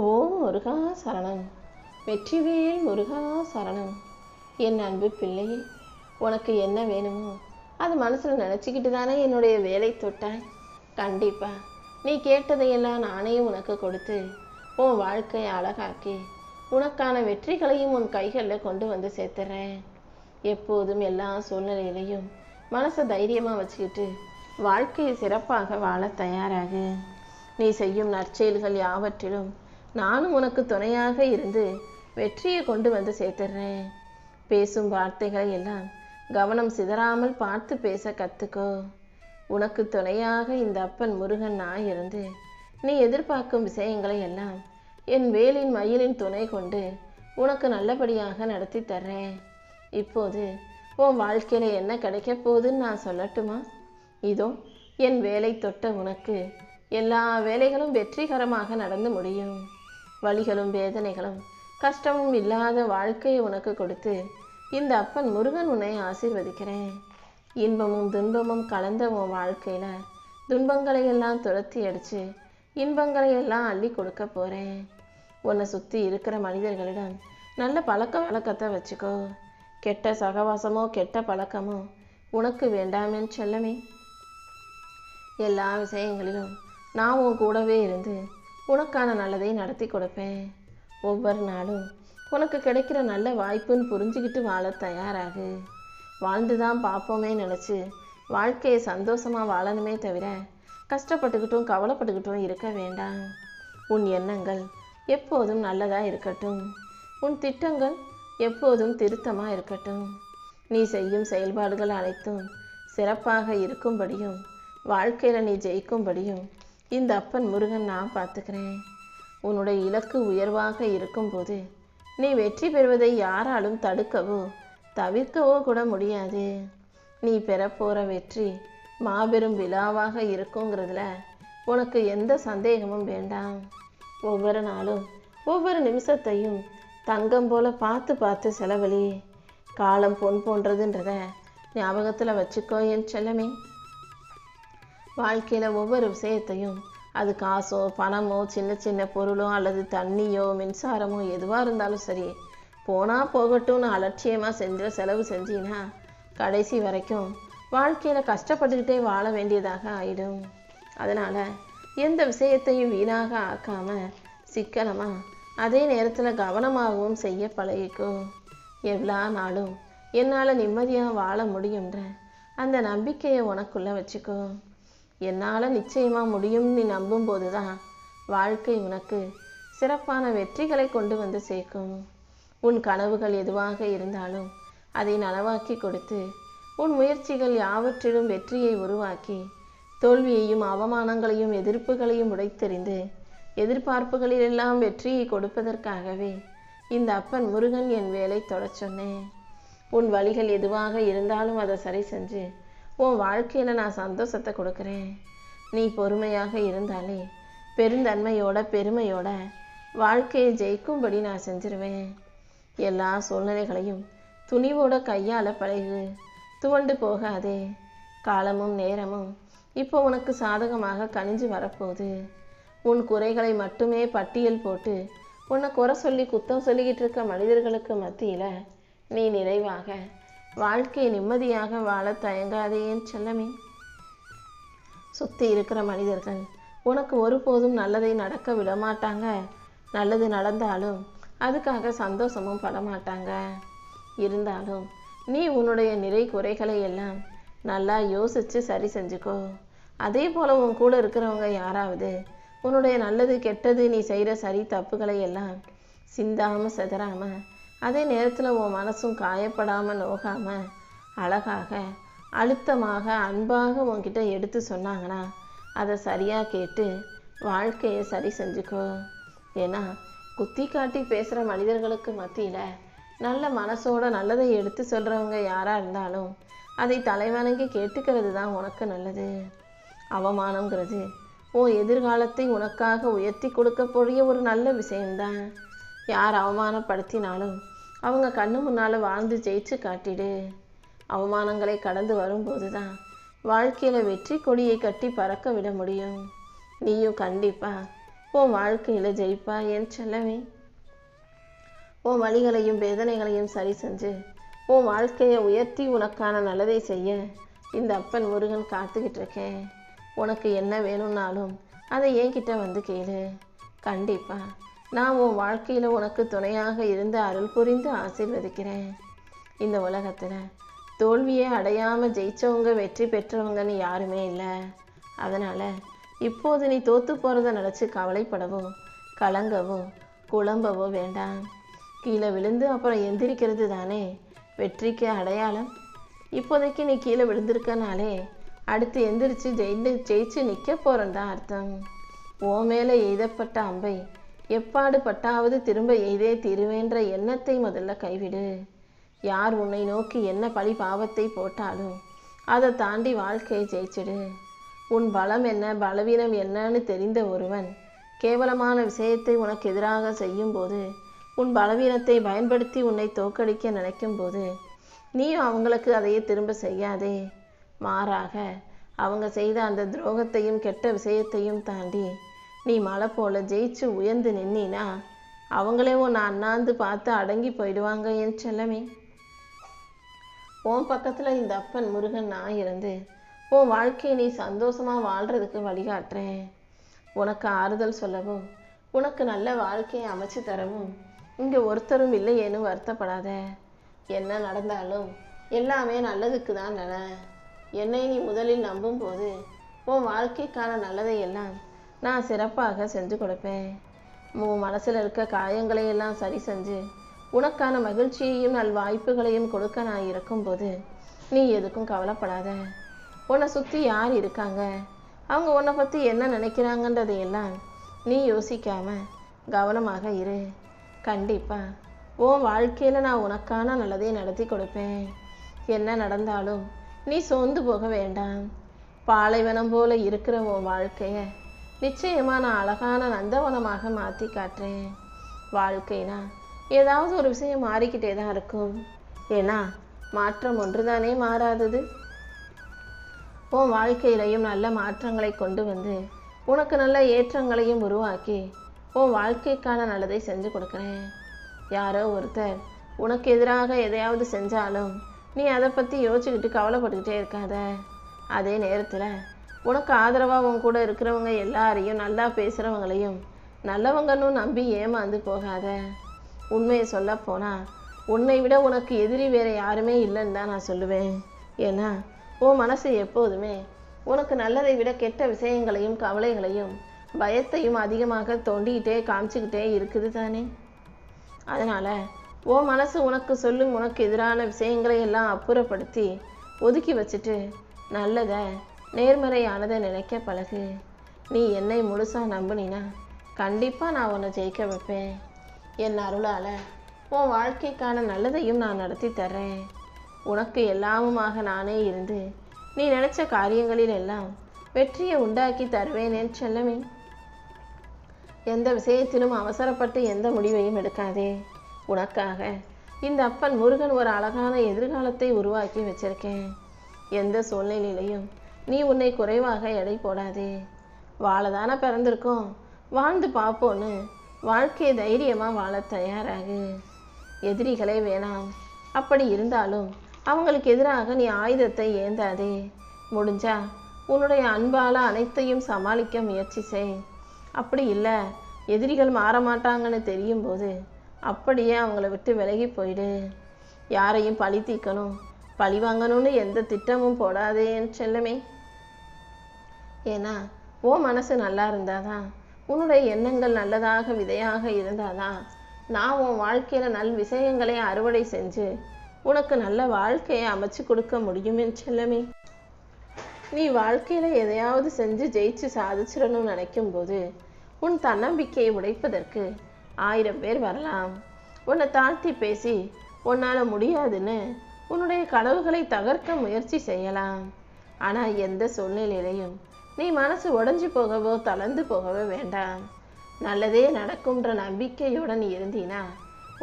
ஓம் முருகா சரணம். வெற்றிவேல் முருகா சரணம். என் அன்பு பிள்ளையே, உனக்கு என்ன வேணுமோ அது மனசில் நினச்சிக்கிட்டு தானே என்னுடைய வேலை தொட்டாய். கண்டிப்பா நீ கேட்டதையெல்லாம் நானே உனக்கு கொடுத்து உன் வாழ்க்கையை அழகாக்கி உனக்கான வெற்றிகளையும் உன் கைகளில் கொண்டு வந்து சேர்த்துறேன். எப்போதும் எல்லா சூழ்நிலையிலையும் மனசை தைரியமாக வச்சுக்கிட்டு வாழ்க்கையை சிறப்பாக வாழ தயாராகு. நீ செய்யும் நற்செயல்கள் யாவற்றிலும் நானும் உனக்கு துணையாக இருந்து வெற்றியை கொண்டு வந்து சேர்த்துடுறேன். பேசும் வார்த்தைகளை எல்லாம் கவனம் சிதறாமல் பார்த்து பேச கற்றுக்கோ. உனக்கு துணையாக இந்த அப்பன் முருகன் நான் இருந்து நீ எதிர்பார்க்கும் விஷயங்களை எல்லாம் என் வேலின் மயிலின் துணை கொண்டு உனக்கு நல்லபடியாக நடத்தி தர்றேன். இப்போது உன் வாழ்க்கையில் என்ன கிடைக்க போகுதுன்னு நான் சொல்லட்டுமா? இதோ என் வேலை தொட்ட உனக்கு எல்லா வேலைகளும் வெற்றிகரமாக நடந்து முடியும். வலிகளும் வேதனைகளும் கஷ்டமும் இல்லாத வாழ்க்கையை உனக்கு கொடுத்து இந்த அப்பன் முருகன் உன்னை ஆசீர்வதிக்கிறேன். இன்பமும் துன்பமும் கலந்த உன் வாழ்க்கையில் துன்பங்களை எல்லாம் துரத்தி அடித்து இன்பங்களை எல்லாம் அள்ளி கொடுக்க போகிறேன். உன்னை சுற்றி இருக்கிற மனிதர்களிடம் நல்ல பழக்க வழக்கத்தை வச்சுக்கோ. கெட்ட சகவாசமோ கெட்ட பழக்கமோ உனக்கு வேண்டாமேன்னு செல்லமே. எல்லா விஷயங்களிலும் நான் உன் கூடவே இருந்து உனக்கான நல்லதை நடத்தி கொடுப்பேன். ஒவ்வொரு நாளும் உனக்கு கிடைக்கிற நல்ல வாய்ப்புன்னு புரிஞ்சுக்கிட்டு வாழ தயாராகு. வாழ்ந்து தான் பார்ப்போமே நினச்சி வாழ்க்கையை சந்தோஷமாக வாழணுமே தவிர கஷ்டப்பட்டுக்கிட்டும் கவலைப்பட்டுக்கிட்டும் இருக்க வேண்டாம். உன் எண்ணங்கள் எப்போதும் நல்லதாக இருக்கட்டும். உன் திட்டங்கள் எப்போதும் திருத்தமாக இருக்கட்டும். நீ செய்யும் செயல்பாடுகள் அனைத்தும் சிறப்பாக இருக்கும்படியும் வாழ்க்கையில் நீ ஜெயிக்கும்படியும் இந்த அப்பன் முருகன் நான் பார்த்துக்கிறேன். உன்னுடைய இலக்கு உயர்வாக இருக்கும்போது நீ வெற்றி பெறுவதை யாராலும் தடுக்கவோ தவிர்க்கவோ கூட முடியாது. நீ பெறப்போகிற வெற்றி மாபெரும் விழாவாக இருக்குங்கிறதுல உனக்கு எந்த சந்தேகமும் வேண்டாம். ஒவ்வொரு நாளும் ஒவ்வொரு நிமிஷத்தையும் தங்கம் போல பார்த்து பார்த்து செலவழி. காலம் பொன் போன்றதுன்றத ஞாபகத்தில் வச்சுக்கோ என் செல்லமே. வாழ்க்கையில் ஒவ்வொரு விஷயத்தையும் அது காசோ பணமோ சின்ன சின்ன பொருளோ அல்லது தண்ணியோ மின்சாரமோ எதுவாக இருந்தாலும் சரி, போனால் போகட்டும்னு அலட்சியமாக செலவு செஞ்சின்னா கடைசி வரைக்கும் வாழ்க்கையில் கஷ்டப்பட்டுக்கிட்டே வாழ வேண்டியதாக ஆயிடும். அதனால் எந்த விஷயத்தையும் வீணாக ஆக்காமல் சிக்கனமாக அதே நேரத்தில் கவனமாகவும் செய்ய பழகிக்கோ. எவ்வளோ நாளும் என்னால் நிம்மதியாக வாழ முடியுன்ற அந்த நம்பிக்கையை உனக்குள்ளே வச்சுக்கோ. என்னால் நிச்சயமாக முடியும்னு நீ நம்பும்போது தான் வாழ்க்கை உனக்கு சிறப்பான வெற்றிகளை கொண்டு வந்து சேர்க்கும். உன் கனவுகள் எதுவாக இருந்தாலும் அதை நனவாக்கி கொடுத்து உன் முயற்சிகள் யாவற்றிலும் வெற்றியை உருவாக்கி தோல்வியையும் அவமானங்களையும் எதிர்ப்புகளையும் உடைத்தெறிந்து எதிர்பார்ப்புகளிலெல்லாம் வெற்றியை கொடுப்பதற்காகவே இந்த அப்பன் முருகன் என் வேலை தொடச் சொன்னேன். உன் வழிகள் எதுவாக இருந்தாலும் அதை சரி செஞ்சு உன் வாழ்க்கையில் நான் சந்தோஷத்தை கொடுக்குறேன். நீ பொறுமையாக இருந்தாலே பெருந்தன்மையோட பெருமையோட வாழ்க்கையை ஜெயிக்கும்படி நான் செஞ்சிருவேன். எல்லா சூழ்நிலைகளையும் துணிவோட கையால் பழகு. துவண்டு போகாதே. காலமும் நேரமும் இப்போ உனக்கு சாதகமாக கனிஞ்சு வரப்போகுது. உன் குறைகளை மட்டுமே பட்டியல் போட்டு உன்னை குறை சொல்லி குத்தம் சொல்லிக்கிட்டு இருக்க மனிதர்களுக்கு மத்தியில் நீ நிறைவாக வாழ்க்கையை நிம்மதியாக வாழ தயங்காதே என் செல்லமே. சுற்றி இருக்கிற மனிதர்கள் உனக்கு ஒருபோதும் நல்லதை நடக்க விட மாட்டாங்க. நல்லது நடந்தாலும் அதுக்காக சந்தோஷமும் படமாட்டாங்க. இருந்தாலும் நீ உன்னுடைய நிறை குறைகளை எல்லாம் நல்லா யோசித்து சரி செஞ்சுக்கோ. அதே போல் உன் கூட இருக்கிறவங்க யாராவது உன்னுடைய நல்லது கெட்டது நீ செய்கிற சரி தப்புகளை எல்லாம் சிந்தாமல் செதறாமல் அதே நேரத்தில் உன் மனசும் காயப்படாமல் நோகாமல் அழகாக அழுத்தமாக அன்பாக உன்கிட்ட எடுத்து சொன்னாங்கன்னா அதை சரியாக கேட்டு வாழ்க்கையை சரி செஞ்சுக்கோ. ஏன்னா குத்தி காட்டி பேசுகிற மனிதர்களுக்கு மத்தியில் நல்ல மனசோட நல்லதை எடுத்து சொல்கிறவங்க யாராக இருந்தாலும் அதை தலைவணங்கி கேட்டுக்கிறது தான் உனக்கு நல்லது. அவமானங்கிறது உன் எதிர்காலத்தை உனக்காக உயர்த்தி கொடுக்கக்கூடிய ஒரு நல்ல விஷயம்தான். யார் அவமானப்படுத்தினாலும் அவங்க கண்ணு முன்னால் வாழ்ந்து ஜெயிச்சு காட்டிடு. அவமானங்களை கடந்து வரும்போது தான் வாழ்க்கையில் வெற்றி கொடியை கட்டி பறக்க விட முடியும். நீயும் கண்டிப்பாக உன் வாழ்க்கையில் ஜெயிப்பா என் செல்லமே. உன் வலிகளையும் வேதனைகளையும் சரி செஞ்சு உன் வாழ்க்கையை உயர்த்தி உனக்கான நல்லதை செய்ய இந்த அப்பன் முருகன் காத்துக்கிட்டு இருக்கேன். உனக்கு என்ன வேணும்னாலும் அதை என்கிட்ட வந்து கேளு. கண்டிப்பா நான் உன் வாழ்க்கையில் உனக்கு துணையாக இருந்து அருள் புரிந்து ஆசீர்வதிக்கிறேன். இந்த உலகத்தில் தோல்வியை அடையாமல் ஜெயித்தவங்க வெற்றி பெற்றவங்கன்னு யாருமே இல்லை. அதனால் இப்போது நீ தோற்று போகிறத நினச்சி கவலைப்படவோ கலங்கவோ குழம்பவோ வேண்டாம். கீழே விழுந்து அப்புறம் எந்திரிக்கிறது தானே வெற்றிக்கு அடையாளம். இப்போதைக்கு நீ கீழே விழுந்திருக்கனாலே அடுத்து எந்திரிச்சு ஜெயிச்சு நிற்க போகிறேன் தான் அர்த்தம். ஓ மேலே எய்தப்பட்ட அம்பை எப்பாடு பட்டாவது திரும்ப எய்தே தீருவேன்ற எண்ணத்தை முதல்ல கைவிடு. யார் உன்னை நோக்கி என்ன பழி பாவத்தை போட்டாலும் அதை தாண்டி வாழ்க்கையை ஜெயிச்சிடு. உன் பலம் என்ன பலவீனம் என்னன்னு தெரிந்த ஒருவன் கேவலமான விஷயத்தை உனக்கு எதிராக செய்யும்போது உன் பலவீனத்தை பயன்படுத்தி உன்னை தோற்கடிக்க நினைக்கும்போது நீயும் அவங்களுக்கு அதையே திரும்ப செய்யாதே. மாறாக அவங்க செய்த அந்த துரோகத்தையும் கெட்ட விஷயத்தையும் தாண்டி நீ மலை போல ஜெயிச்சு உயர்ந்து நின்னா அவங்களே உன்னை அண்ணாந்து பார்த்து அடங்கி போயிடுவாங்க என் செல்லமே. உன் பக்கத்தில் இந்த அப்பன் முருகன் நான் இருந்து உன் வாழ்க்கையை நீ சந்தோஷமாக வாழ்கிறதுக்கு வழிகாட்டுறேன். உனக்கு ஆறுதல் சொல்லவும் உனக்கு நல்ல வாழ்க்கையை அமைச்சு தரவும் இங்கே ஒருத்தரும் இல்லையேன்னு வருத்தப்படாத. என்ன நடந்தாலும் எல்லாமே நல்லதுக்கு தான் நட. என்னை நீ முதலில் நம்பும் போது உன் வாழ்க்கைக்கான நல்லதை எல்லாம் நான் சிறப்பாக செஞ்சு கொடுப்பேன். உன் மனசில் இருக்க காயங்களையெல்லாம் சரி செஞ்சு உனக்கான மகிழ்ச்சியையும் நல் வாய்ப்புகளையும் கொடுக்க நான் இருக்கும்போது நீ எதுக்கும் கவலைப்படாத. உன்னை சுற்றி யார் இருக்காங்க, அவங்க உன்னை பற்றி என்ன நினைக்கிறாங்கன்றதையெல்லாம் நீ யோசிக்காம கவனமாக இரு. கண்டிப்பா உன் வாழ்க்கையில் நான் உனக்கான நல்லதை நடத்தி கொடுப்பேன். என்ன நடந்தாலும் நீ சோர்ந்து போக வேண்டாம். பாலைவனம் போல இருக்கிற உன் வாழ்க்கையை நிச்சயமாக நான் அழகான நந்தவனமாக மாற்றி காட்டுறேன். வாழ்க்கைனா ஏதாவது ஒரு விஷயம் மாறிக்கிட்டே தான் இருக்கும். ஏன்னா மாற்றம் ஒன்று தானே மாறாதது. உன் வாழ்க்கையிலையும் நல்ல மாற்றங்களை கொண்டு வந்து உனக்கு நல்ல ஏற்றங்களையும் உருவாக்கி உன் வாழ்க்கைக்கான நல்லதை செஞ்சு கொடுக்குறேன். யாரோ ஒருத்தர் உனக்கு எதிராக எதையாவது செஞ்சாலும் நீ அதை பற்றி யோசிச்சுக்கிட்டு கவலைப்பட்டுக்கிட்டே இருக்காத. அதே நேரத்தில் உனக்கு ஆதரவாக உன் கூட இருக்கிறவங்க எல்லாரையும் நல்லா பேசுகிறவங்களையும் நல்லவங்கன்னு நம்பி ஏமாந்து போகாத. உண்மையை சொல்ல போனால் உன்னை விட உனக்கு எதிரி வேறு யாருமே இல்லைன்னு தான் நான் சொல்லுவேன். ஏன்னா உன் மனசு எப்போதுமே உனக்கு நல்லதை விட கெட்ட விஷயங்களையும் கவலைகளையும் பயத்தையும் அதிகமாக தோண்டிக்கிட்டே காமிச்சிக்கிட்டே இருக்குது தானே. அதனால் உன் மனசு உனக்கு சொல்லும் உனக்கு எதிரான விஷயங்களை எல்லாம் அப்புறப்படுத்தி ஒதுக்கி வச்சுட்டு நல்லதை நேர்மறையானதை நினைக்க பழகு. நீ என்னை முழுசாக நம்புனினா கண்டிப்பாக நான் உன்னை ஜெயிக்க வைப்பேன். என் அருளால் உன் வாழ்க்கைக்கான நல்லதையும் நான் நடத்தி தர்றேன். உனக்கு எல்லாமுமாக நானே இருந்து நீ நினச்ச காரியங்களில் எல்லாம் வெற்றியை உண்டாக்கி தருவேன் என் செல்லமே. எந்த விஷயத்திலும் அவசரப்பட்டு எந்த முடிவையும் எடுக்காதே. உனக்காக இந்த அப்பன் முருகன் ஒரு அழகான எதிர்காலத்தை உருவாக்கி வச்சிருக்கேன். எந்த சூழ்நிலையிலையும் நீ உன்னை குறைவாக எடை போடாதே. வாழதானே பிறந்திருக்கோம், வாழ்ந்து பார்ப்போன்னு வாழ்க்கையை தைரியமாக வாழ தயாராகு. எதிரிகளே வேணாம். அப்படி இருந்தாலும் அவங்களுக்கு எதிராக நீ ஆயுதத்தை ஏந்தாதே. முடிஞ்சா உன்னுடைய அன்பால் அனைத்தையும் சமாளிக்க முயற்சி செய். அப்படி இல்லை எதிரிகள் மாற மாட்டாங்கன்னு தெரியும் போது அப்படியே அவங்கள விட்டு விலகி போயிடு. யாரையும் பழி தீர்க்கணும் பழி வாங்கணும்னு எந்த திட்டமும் போடாதே என் செல்லமே. ஏன்னா உன் மனசு நல்லா இருந்தாதான், உன்னுடைய எண்ணங்கள் நல்லதாக விதையாக இருந்தாதான் நான் உன் வாழ்க்கையில் நல் விஷயங்களை அறுவடை செஞ்சு உனக்கு நல்ல வாழ்க்கையை அமைச்சு கொடுக்க முடியும் என் செல்லமே. நீ வாழ்க்கையில் எதையாவது செஞ்சு ஜெயிச்சு சாதிச்சிடணும்னு நினைக்கும் போது உன் தன்னம்பிக்கையை உடைப்பதற்கு 1000 பேர் வரலாம். உன்னை தாழ்த்தி பேசி உன்னால் முடியாதுன்னு உன்னுடைய கனவுகளை தகர்க்க முயற்சி செய்யலாம். ஆனால் எந்த சூழ்நிலையிலையும் நீ மனசு உடைஞ்சு போகவோ தளர்ந்து போகவோ வேண்டாம். நல்லதே நடக்கும்ன்ற நம்பிக்கையோடு நீ இருந்தீனா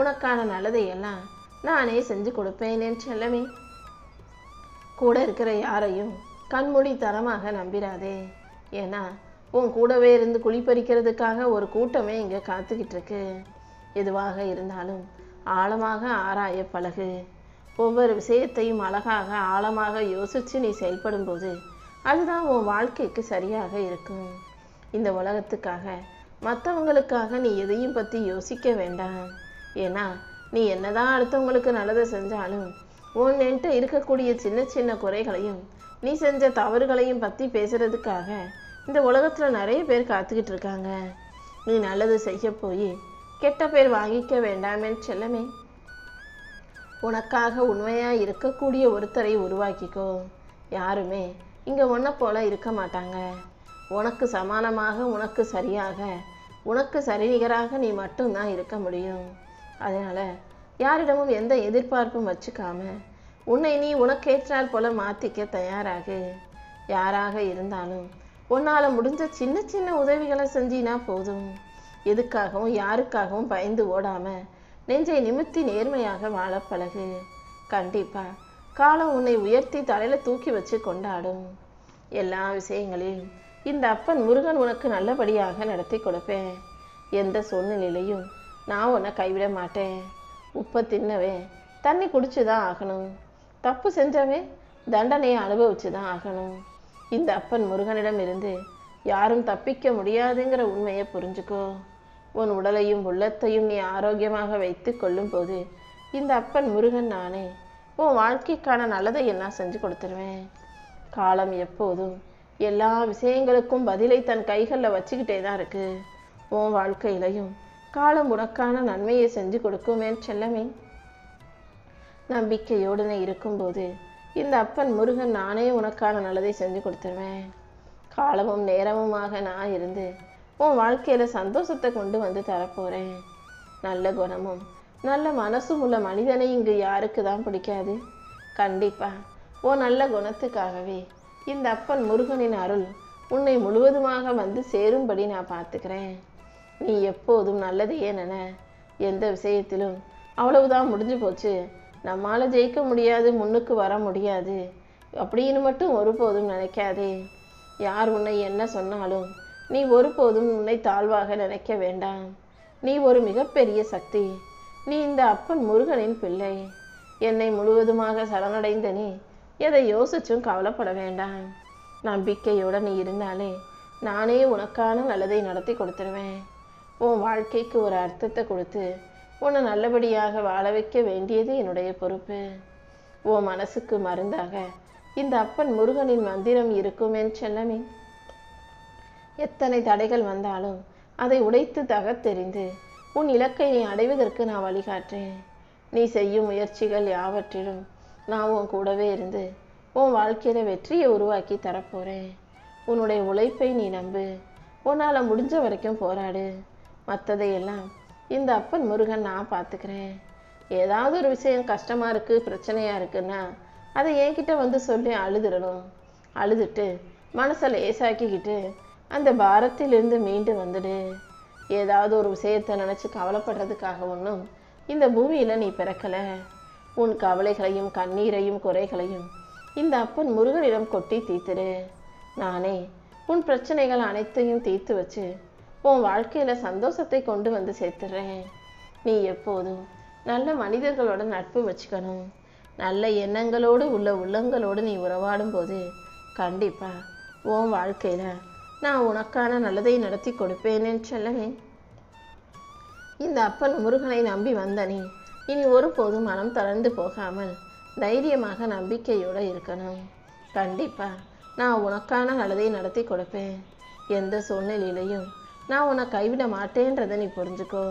உனக்கான நல்லதையெல்லாம் நானே செஞ்சு கொடுப்பேன் என் செல்லமே. கூட இருக்கிற யாரையும் கண்மூடி தரமாக நம்பிடாதே. ஏன்னா உன் கூடவே இருந்து குழிப்பறிக்கிறதுக்காக ஒரு கூட்டமே இங்கே காத்துக்கிட்டு இருக்கு. எதுவாக இருந்தாலும் ஆழமாக ஆராய பழகு. ஒவ்வொரு விஷயத்தையும் அழகாக ஆழமாக யோசித்து நீ செயல்படும்போது அதுதான் உன் வாழ்க்கைக்கு சரியாக இருக்கும். இந்த உலகத்துக்காக மற்றவங்களுக்காக நீ எதையும் பற்றி யோசிக்க வேண்டாம். ஏன்னா நீ என்னதான் அடுத்தவங்களுக்கு நல்லதை செஞ்சாலும் உன்கிட்ட இருக்கக்கூடிய சின்ன சின்ன குறைகளையும் நீ செஞ்ச தவறுகளையும் பற்றி பேசுறதுக்காக இந்த உலகத்தில் நிறைய பேர் காத்துக்கிட்டு இருக்காங்க. நீ நல்லது செய்ய போய் கெட்ட பேர் வாங்கிக்க வேண்டாமே செல்லமே. உனக்காக உண்மையாக இருக்கக்கூடிய ஒருத்தரை உருவாக்கிக்கோ. யாருமே இங்கே உன்னை போல இருக்க மாட்டாங்க. உனக்கு சமானமாக, உனக்கு சரியாக, உனக்கு சரிநிகராக நீ மட்டும்தான் இருக்க முடியும். அதனால் யாரிடமும் எந்த எதிர்பார்ப்பும் வச்சுக்காம உன்னை நீ உனக்கேற்றால் போல மாற்றிக்க தயாராகு. யாராக இருந்தாலும் உன்னால் முடிஞ்ச சின்ன சின்ன உதவிகளை செஞ்சினா போதும். எதுக்காகவும் யாருக்காகவும் பயந்து ஓடாமல் நெஞ்சை நிமித்தி நேர்மையாக வாழ பழகு. கண்டிப்பா காலம் உன்னை உயர்த்தி தலையில் தூக்கி வச்சு கொண்டாடும். எல்லா விஷயங்களையும் இந்த அப்பன் முருகன் உனக்கு நல்லபடியாக நடத்தி கொடுப்பேன். எந்த சூழ்நிலையிலையும் நான் உன்னை கைவிட மாட்டேன். உப்பை தின்னவே தண்ணி குடிச்சு தான் ஆகணும். தப்பு செஞ்சவே தண்டனையை அனுபவிச்சு தான் ஆகணும். இந்த அப்பன் முருகனிடம் இருந்து யாரும் தப்பிக்க முடியாதுங்கிற உண்மையை புரிஞ்சுக்கோ. உன் உடலையும் உள்ளத்தையும் நீ ஆரோக்கியமாக வைத்து கொள்ளும் போது இந்த அப்பன் முருகன் நானே உன் வாழ்க்கைக்கான நல்லதை எல்லாம் செஞ்சு கொடுத்துருவேன். காலம் எப்போதும் எல்லா விஷயங்களுக்கும் பதிலை தன் கைகளில் வச்சுக்கிட்டே தான் இருக்கு. உன் வாழ்க்கையிலையும் காலம் உனக்கான நன்மையை செஞ்சு கொடுக்குமே செல்லமே. நம்பிக்கையோடு நீ இருக்கும்போது இந்த அப்பன் முருகன் நானே உனக்கான நல்லதை செஞ்சு கொடுத்துருவேன். காலமும் நேரமுமாக நான் இருந்து உன் வாழ்க்கையில் சந்தோஷத்தை கொண்டு வந்து தரப்போகிறேன். நல்ல குணமும் நல்ல மனசும் உள்ள மனிதனை இங்கு யாருக்கு தான் பிடிக்காது? கண்டிப்பாக உன் நல்ல குணத்துக்காகவே இந்த அப்பன் முருகனின் அருள் உன்னை முழுவதுமாக வந்து சேரும்படி நான் பார்த்துக்கிறேன். நீ எப்போதும் நல்லதையே நினை. எந்த விஷயத்திலும் அவ்வளவுதான் முடிஞ்சு போச்சு, நம்மால் ஜெயிக்க முடியாது, முன்னுக்கு வர முடியாது அப்படின்னு மட்டும் ஒருபோதும் நினைக்காதே. யார் உன்னை என்ன சொன்னாலும் நீ ஒருபோதும் உன்னை தாழ்வாக நினைக்க வேண்டாம். நீ ஒரு மிகப்பெரிய சக்தி. நீ இந்த அப்பன் முருகனின் பிள்ளை. என்னை முழுவதுமாக சரணடைந்த நீ எதை யோசிச்சும் கவலைப்பட வேண்டாம். நம்பிக்கையோடு நீ இருந்தாலே நானே உனக்கான நல்லதை நடத்தி கொடுத்துருவேன். உன் வாழ்க்கைக்கு ஒரு அர்த்தத்தை கொடுத்து உன்னை நல்லபடியாக வாழ வைக்க வேண்டியது என்னுடைய பொறுப்பு. உன் மனசுக்கு மருந்தாக இந்த அப்பன் முருகனின் மந்திரம் இருக்குமே செல்லமே. எத்தனை தடைகள் வந்தாலும் அதை உடைத்து தகர்த்தெறிந்து உன் இலக்கை நீ அடைவதற்கு நான் வழிகாட்டேன். நீ செய்யும் முயற்சிகள் யாவற்றிலும் நான் உன் கூடவே இருந்து உன் வாழ்க்கையில் வெற்றியை உருவாக்கி தரப்போகிறேன். உன்னுடைய உழைப்பை நீ நம்பு. உன்னால் முடிஞ்ச வரைக்கும் போராடு. மற்றதையெல்லாம் இந்த அப்பன் முருகன் நான் பார்த்துக்கிறேன். ஏதாவது ஒரு விஷயம் கஷ்டமாக இருக்குது, பிரச்சனையாக இருக்குன்னா அதை என்கிட்ட வந்து சொல்லி அழுதுடணும். அழுதுட்டு மனசை லேசாக்கிக்கிட்டு அந்த பாரத்திலிருந்து மீண்டு வந்துடு. ஏதாவது ஒரு விஷயத்தை நினச்சி கவலைப்படுறதுக்காக ஒன்றும் இந்த பூமியில் நீ பிறக்கலை. உன் கவலைகளையும் கண்ணீரையும் குறைகளையும் இந்த அப்பன் முருகனிடம் கொட்டி தீர்த்துடு. நானே உன் பிரச்சனைகள் அனைத்தையும் தீர்த்து வச்சு உன் வாழ்க்கையில் சந்தோஷத்தை கொண்டு வந்து சேர்த்துடுறேன். நீ எப்போதும் நல்ல மனிதர்களோட நட்பு வச்சுக்கணும். நல்ல எண்ணங்களோடு உள்ள உள்ளங்களோடு நீ உறவாடும் போது கண்டிப்பாக உன் வாழ்க்கையில் நான் உனக்கான நல்லதை நடத்தி கொடுப்பேனே செல்லவே. இந்த அப்பன் முருகனை நம்பி வந்த நீ இனி ஒருபோதும் மனம் தளர்ந்து போகாமல் தைரியமாக நம்பிக்கையோடு இருக்கணும். கண்டிப்பாக நான் உனக்கான நல்லதை நடத்தி கொடுப்பேன். எந்த சூழ்நிலையிலையும் நான் உன்னை கைவிட மாட்டேன்றதை நீ புரிஞ்சுக்கோ.